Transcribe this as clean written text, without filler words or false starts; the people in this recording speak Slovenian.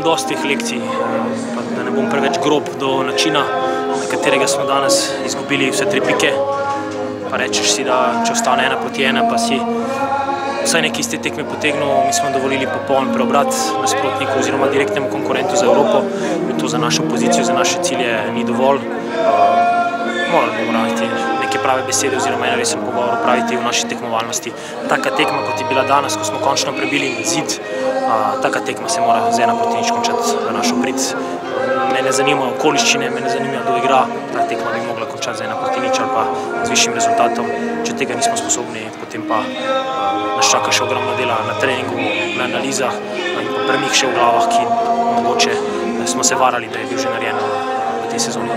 dosti teh lekcij, pa da ne bom preveč grob do načina, na katerega smo danes izgubili vse 3 pike. Pa rečeš si, da če ostane 1-1, pa si vsaj nekaj iz te tekme potegnil, mi smo dovolili popoln preobrat nasprotniku oziroma direktnemu konkurentu za Evropo in to za našo pozicijo, za naše cilje ni dovolj. Morali bomo najti neke prave besede oziroma en resen pogovor opraviti v naši tekmovalnosti. Taka tekma, kot je bila danes, ko smo končno prebili zid, taka tekma se mora z 1-0 končati v našo prid. Me ne zanimajo okoliščine, me ne zanima, kdo igra. Ta tekma bi mogla končati z 1-0 ali pa z višjim rezultatom. Če tega nismo sposobni, potem pa nas čaka še ogromno dela na treningu, na analizah in pa premik še v glavah, ki mogoče smo se varali, da je bil že narejen v tej sezoni.